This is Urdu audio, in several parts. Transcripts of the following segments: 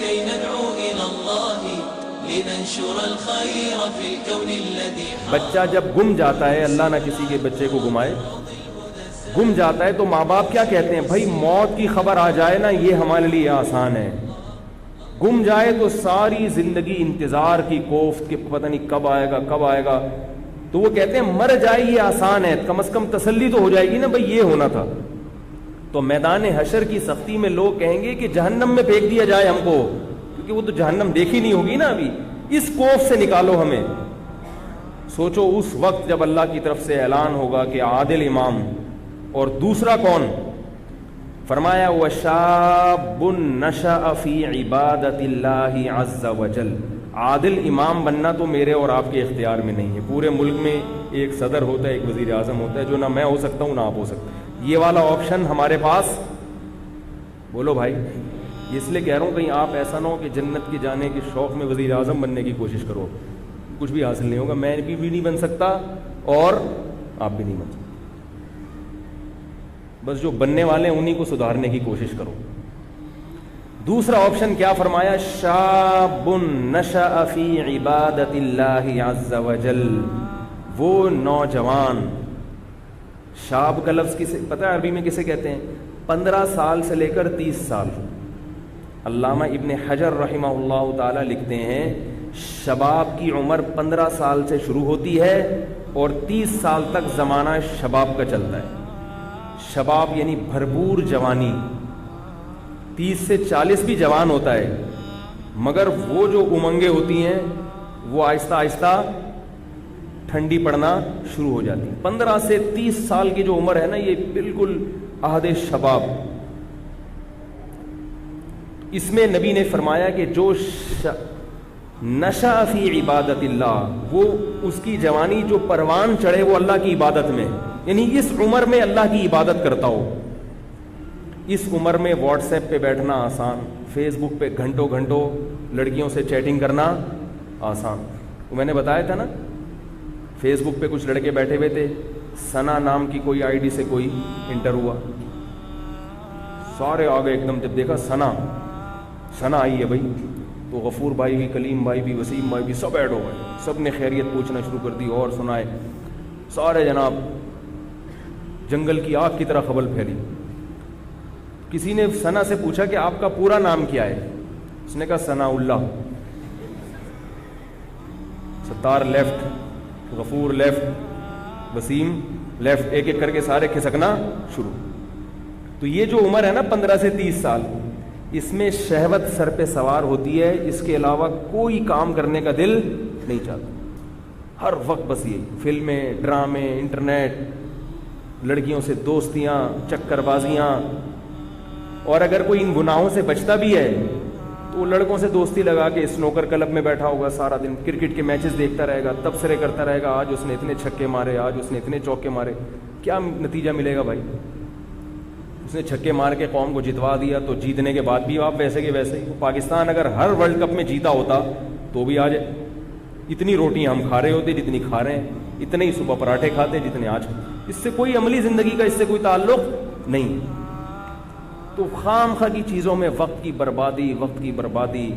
كي ندعو إلى الله لننشر الخير في الكون الذي بچہ جب گم جاتا ہے، اللہ نہ کسی کے بچے کو گمائے، گم جاتا ہے تو ماں باپ کیا کہتے ہیں؟ بھائی موت کی خبر آ جائے نا یہ ہمارے لیے آسان ہے، گم جائے تو ساری زندگی انتظار کی کوفت کہ پتہ نہیں کب آئے گا کب آئے گا، تو وہ کہتے ہیں مر جائے یہ آسان ہے، کم از کم تسلی تو ہو جائے گی نا بھائی یہ ہونا تھا۔ تو میدان حشر کی سختی میں لوگ کہیں گے کہ جہنم میں پھینک دیا جائے ہم کو، کیونکہ وہ تو جہنم دیکھی نہیں ہوگی نا ابھی، اس کوف سے نکالو ہمیں۔ سوچو اس وقت جب اللہ کی طرف سے اعلان ہوگا کہ عادل امام، اور دوسرا کون؟ فرمایا وَشَابٌ نَشَأَ فِي عِبَادَةِ اللَّهِ عَزَّ وَجَلَّ۔ عادل امام بننا تو میرے اور آپ کے اختیار میں نہیں ہے، پورے ملک میں ایک صدر ہوتا ہے، ایک وزیر اعظم ہوتا ہے، جو نہ میں ہو سکتا ہوں نہ آپ ہو سکتے، یہ والا آپشن ہمارے پاس بولو بھائی۔ اس لیے کہہ رہا ہوں کہیں آپ ایسا نہ ہو کہ جنت کی جانے کے شوق میں وزیر اعظم بننے کی کوشش کرو، کچھ بھی حاصل نہیں ہوگا، میں بھی نہیں بن سکتا اور آپ بھی نہیں بن سکتے، بس جو بننے والے ہیں انہی کو سدھارنے کی کوشش کرو۔ دوسرا آپشن کیا فرمایا؟ شاب نشأ فی عبادت اللہ عز وجل، وہ نوجوان، شاب کا لفظ کسے پتہ ہے عربی میں کسے کہتے ہیں؟ 15 سال سے لے کر 30 سال۔ علامہ ابن حجر رحمہ اللہ تعالی لکھتے ہیں شباب کی عمر 15 سال سے شروع ہوتی ہے اور 30 سال تک زمانہ شباب کا چلتا ہے۔ شباب یعنی بھرپور جوانی، 30 سے 40 بھی جوان ہوتا ہے، مگر وہ جو امنگیں ہوتی ہیں وہ آہستہ آہستہ ٹھنڈی پڑنا شروع ہو جاتی ہے۔ 15 سے 30 سال کی جو عمر ہے نا یہ بالکل عہد شباب، اس میں نبی نے فرمایا کہ جو نشأ فی عبادت اللہ، وہ اس کی جوانی جو پروان چڑھے وہ اللہ کی عبادت میں، یعنی اس عمر میں اللہ کی عبادت کرتا ہو۔ اس عمر میں واٹس ایپ پہ بیٹھنا آسان، فیس بک پہ گھنٹوں گھنٹوں لڑکیوں سے چیٹنگ کرنا آسان۔ میں نے بتایا تھا نا فیس بک پہ کچھ لڑکے بیٹھے ہوئے تھے، ثنا نام کی کوئی آئی ڈی سے کوئی انٹر ہوا، سارے آگے ایک دم، جب دیکھا ثنا آئی ہے بھائی، تو غفور بھائی بھی، کلیم بھائی بھی، وسیم بھائی بھی سب ایڈ ہو گئے، سب نے خیریت پوچھنا شروع کر دی اور سنائے، سارے جناب جنگل کی آگ کی طرح خبر پھیلی۔ کسی نے ثنا سے پوچھا کہ آپ کا پورا نام کیا ہے؟ اس نے کہا ثنا اللہ۔ ستار لیفٹ، غفور لیفٹ، وسیم لیفٹ، ایک ایک کر کے سارے کھسکنا شروع۔ تو یہ جو عمر ہے نا 15 سے 30 سال، اس میں شہوت سر پہ سوار ہوتی ہے، اس کے علاوہ کوئی کام کرنے کا دل نہیں چاہتا، ہر وقت بس یہ فلمیں، ڈرامے، انٹرنیٹ، لڑکیوں سے دوستیاں، چکر بازیاں، اور اگر کوئی ان گناہوں سے بچتا بھی ہے تو وہ لڑکوں سے دوستی لگا کے اسنوکر کلب میں بیٹھا ہوگا سارا دن، کرکٹ کے میچز دیکھتا رہے گا، تبصرے کرتا رہے گا، آج اس نے اتنے چھکے مارے، آج اس نے اتنے چوکے مارے، کیا نتیجہ ملے گا بھائی؟ اس نے چھکے مار کے قوم کو جتوا دیا تو جیتنے کے بعد بھی آپ ویسے کے ویسے ہی۔ پاکستان اگر ہر ورلڈ کپ میں جیتا ہوتا تو بھی آج اتنی روٹیاں ہم کھا رہے ہوتے جتنی کھا رہے ہیں، اتنے ہی صبح پراٹھے کھاتے جتنے آج۔ اس سے کوئی عملی زندگی کا اس سے کوئی تعلق نہیں۔ تو خام خواہ کی چیزوں میں وقت کی بربادی،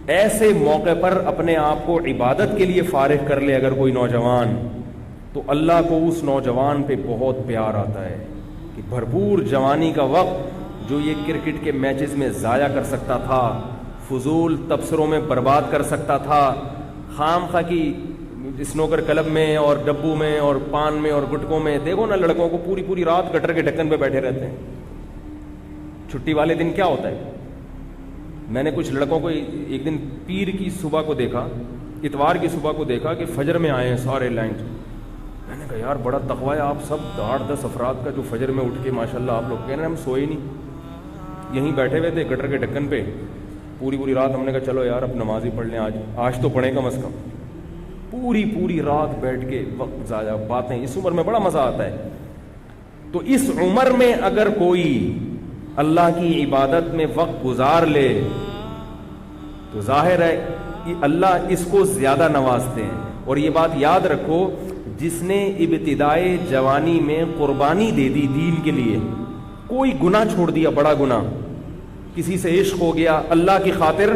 ایسے موقع پر اپنے آپ کو عبادت کے لیے فارغ کر لے اگر کوئی نوجوان، تو اللہ کو اس نوجوان پہ بہت پیار آتا ہے کہ بھرپور جوانی کا وقت جو یہ کرکٹ کے میچز میں ضائع کر سکتا تھا، فضول تبصروں میں برباد کر سکتا تھا، خام خواہ کی اسنوکر کلب میں اور ڈبو میں اور پان میں اور گٹکوں میں، دیکھو نا لڑکوں کو پوری رات گٹر کے ڈھکن پہ بیٹھے رہتے ہیں۔ چھٹی والے دن کیا ہوتا ہے؟ میں نے کچھ لڑکوں کو ایک دن پیر کی صبح کو دیکھا، اتوار کی صبح کو دیکھا کہ فجر میں آئے ہیں سارے لائن۔ میں نے کہا یار بڑا تقوی ہے آپ سب 8-10 افراد کا جو فجر میں اٹھ کے ماشاءاللہ آپ لوگ کہہ رہے ہیں ہم سوئے نہیں، یہیں بیٹھے ہوئے تھے گٹر کے ڈھکن پہ پوری رات۔ ہم نے کہا چلو یار اب نماز ہی پڑھ لیں، آج تو پڑھیں کم از کم۔ پوری رات بیٹھ کے وقت ضائع، باتیں، اس عمر میں بڑا مزہ آتا ہے۔ تو اس عمر میں اگر کوئی اللہ کی عبادت میں وقت گزار لے تو ظاہر ہے کہ اللہ اس کو زیادہ نوازتے ہیں۔ اور یہ بات یاد رکھو، جس نے ابتدائے جوانی میں قربانی دے دی دین کے لیے، کوئی گناہ چھوڑ دیا، بڑا گناہ، کسی سے عشق ہو گیا, اللہ کی خاطر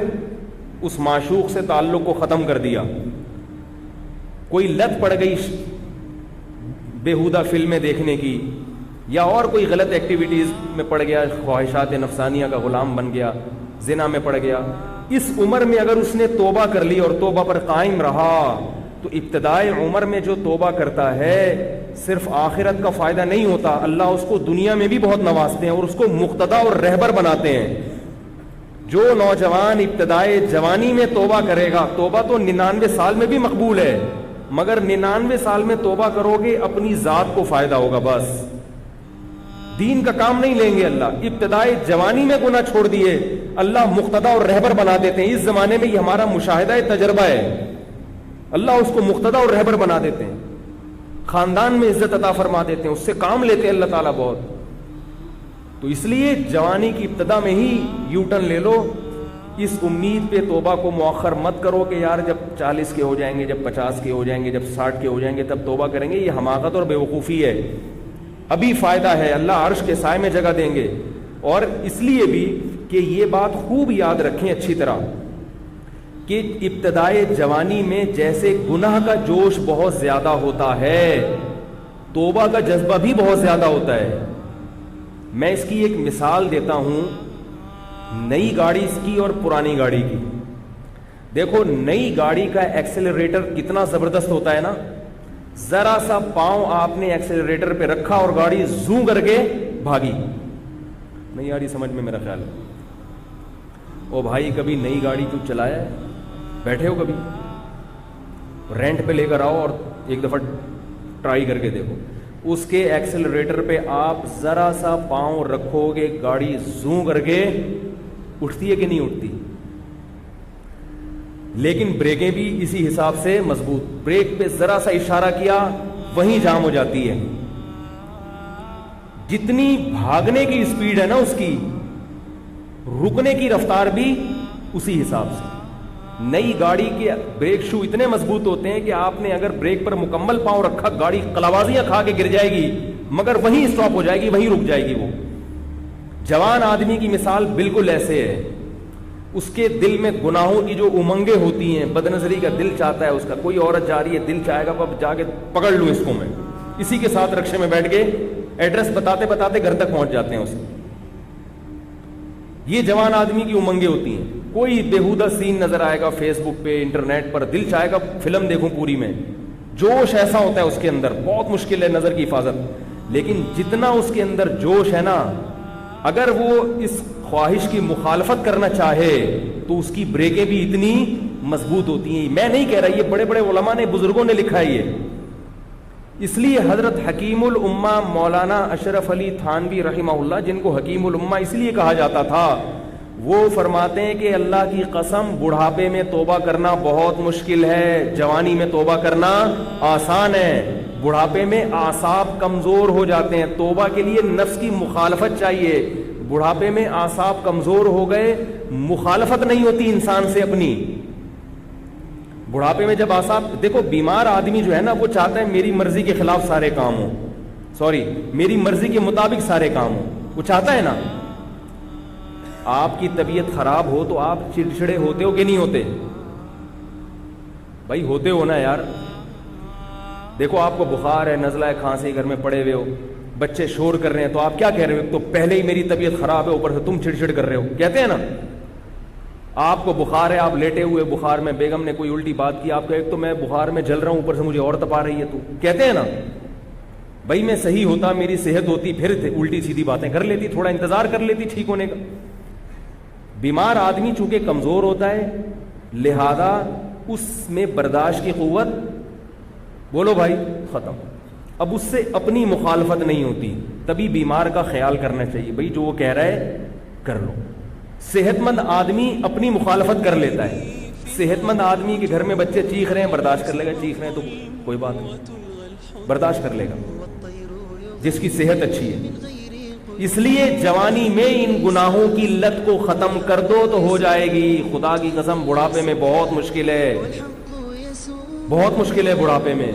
اس معشوق سے تعلق کو ختم کر دیا. کوئی لت پڑ گئی بیہودہ فلمیں دیکھنے کی, یا اور کوئی غلط ایکٹیویٹیز میں پڑ گیا, خواہشات نفسانیہ کا غلام بن گیا, زنا میں پڑ گیا, اس عمر میں اگر اس نے توبہ کر لی اور توبہ پر قائم رہا تو ابتدائی عمر میں جو توبہ کرتا ہے صرف آخرت کا فائدہ نہیں ہوتا, اللہ اس کو دنیا میں بھی بہت نوازتے ہیں اور اس کو مقتدا اور رہبر بناتے ہیں. جو نوجوان ابتدائی جوانی میں توبہ کرے گا, توبہ تو 99 سال میں بھی مقبول ہے, مگر 99 سال میں توبہ کرو گے اپنی ذات کو فائدہ ہوگا, بس دین کا کام نہیں لیں گے اللہ. ابتدائی جوانی میں گناہ چھوڑ دیے, اللہ مقتدا اور رہبر بنا دیتے ہیں. اس زمانے میں یہ ہمارا مشاہدہ تجربہ ہے, اللہ اس کو مقتدا اور رہبر بنا دیتے ہیں, خاندان میں عزت عطا فرما دیتے ہیں, اس سے کام لیتے ہیں اللہ تعالیٰ بہت. تو اس لیے جوانی کی ابتدا میں ہی یو ٹرن لے لو. اس امید پہ توبہ کو مؤخر مت کرو کہ یار جب 40 کے ہو جائیں گے, جب 50 کے ہو جائیں گے, جب 60 کے ہو جائیں گے تب توبہ کریں گے. یہ حماقت اور بیوقوفی ہے. ابھی فائدہ ہے, اللہ عرش کے سائے میں جگہ دیں گے. اور اس لیے بھی کہ یہ بات خوب یاد رکھیں اچھی طرح کہ ابتدائے جوانی میں جیسے گناہ کا جوش بہت زیادہ ہوتا ہے, توبہ کا جذبہ بھی بہت زیادہ ہوتا ہے. میں اس کی ایک مثال دیتا ہوں, نئی گاڑی کی اور پرانی گاڑی کی. دیکھو نئی گاڑی کا ایکسیلریٹر کتنا زبردست ہوتا ہے نا, ذرا سا پاؤں آپ نے ایکسیلریٹر پہ رکھا اور گاڑی زوں کر کے بھاگی. نہیں آ رہی سمجھ میں میرا خیال ہے. او بھائی کبھی نئی گاڑی کیوں چلایا ہے, بیٹھے ہو کبھی, رینٹ پہ لے کر آؤ اور ایک دفعہ ٹرائی کر کے دیکھو. اس کے ایکسیلریٹر پہ آپ ذرا سا پاؤں رکھو گے گاڑی زوں کر کے اٹھتی ہے کہ نہیں اٹھتی. لیکن بریکیں بھی اسی حساب سے مضبوط, بریک پہ ذرا سا اشارہ کیا وہیں جام ہو جاتی ہے. جتنی بھاگنے کی اسپیڈ ہے نا اس کی, رکنے کی رفتار بھی اسی حساب سے. نئی گاڑی کے بریک شو اتنے مضبوط ہوتے ہیں کہ آپ نے اگر بریک پر مکمل پاؤں رکھا گاڑی قلاوازیاں کھا کے گر جائے گی مگر وہیں اسٹاپ ہو جائے گی, وہیں رک جائے گی. وہ جوان آدمی کی مثال بالکل ایسے ہے. اس کے دل میں گناہوں کی جو امنگیں ہوتی ہیں, بد نظری کا دل چاہتا ہے اس کا, کوئی عورت جا رہی ہے دل چاہے گا اب جا کے پکڑ لوں اس کو میں, اسی کے ساتھ رکشے میں بیٹھ کے ایڈریس بتاتے بتاتے گھر تک پہنچ جاتے ہیں اسے. یہ جوان آدمی کی امنگیں ہوتی ہیں. کوئی بےہودہ سین نظر آئے گا فیس بک پہ, انٹرنیٹ پر, دل چاہے گا فلم دیکھوں پوری میں, جوش ایسا ہوتا ہے اس کے اندر, بہت مشکل ہے نظر کی حفاظت. لیکن جتنا اس کے اندر جوش ہے نا, اگر وہ اس خواہش کی مخالفت کرنا چاہے تو اس کی بریکیں بھی اتنی مضبوط ہوتی ہیں. میں نہیں کہہ رہا, یہ بڑے بڑے علماء نے, بزرگوں نے لکھا ہے یہ. اس لیے حضرت حکیم الامہ مولانا اشرف علی تھانوی رحمہ اللہ, جن کو حکیم الامہ اس لیے کہا جاتا تھا, وہ فرماتے ہیں کہ اللہ کی قسم بڑھاپے میں توبہ کرنا بہت مشکل ہے, جوانی میں توبہ کرنا آسان ہے. بڑھاپے میں اعصاب کمزور ہو جاتے ہیں, توبہ کے لیے نفس کی مخالفت چاہیے. بڑھاپے میں اعصاب کمزور ہو گئے, مخالفت نہیں ہوتی انسان سے اپنی. بڑھاپے میں جب اعصاب, دیکھو بیمار آدمی جو ہے نا وہ چاہتا ہے میری مرضی کے خلاف سارے کام ہوں, میری مرضی کے مطابق سارے کام ہوں, وہ چاہتا ہے نا. آپ کی طبیعت خراب ہو تو آپ چڑچڑے ہوتے ہو کہ نہیں ہوتے؟ بھائی ہوتے ہو نا یار. دیکھو آپ کو بخار ہے, نزلہ ہے, کھانسی, گھر میں پڑے ہوئے ہو, بچے شور کر رہے ہیں تو آپ کیا کہہ رہے ہو؟ تو پہلے ہی میری طبیعت خراب ہے, اوپر سے تم چڑچڑ کر رہے ہو, کہتے ہیں نا. آپ کو بخار ہے, آپ لیٹے ہوئے بخار میں, بیگم نے کوئی الٹی بات کی, آپ کا ایک تو میں بخار میں جل رہا ہوں, اوپر سے مجھے اور تپ آ رہی ہے, تو کہتے ہیں نا. بھائی میں صحیح ہوتا, میری صحت ہوتی, پھر الٹی سیدھی باتیں کر لیتی, تھوڑا انتظار کر لیتی ٹھیک ہونے کا. بیمار آدمی چونکہ کمزور ہوتا ہے, لہذا اس میں برداشت کی قوت, بولو بھائی, ختم. اب اس سے اپنی مخالفت نہیں ہوتی, تبھی بیمار کا خیال کرنا چاہیے, بھائی جو وہ کہہ رہا ہے کر لو. صحت مند آدمی اپنی مخالفت کر لیتا ہے. صحت مند آدمی کے گھر میں بچے چیخ رہے ہیں, برداشت کر لے گا, چیخ رہے ہیں تو کوئی بات نہیں, برداشت کر لے گا, جس کی صحت اچھی ہے. اس لیے جوانی میں ان گناہوں کی لت کو ختم کر دو تو ہو جائے گی. خدا کی قسم بڑھاپے میں بہت مشکل ہے, بہت مشکل ہے بڑھاپے میں.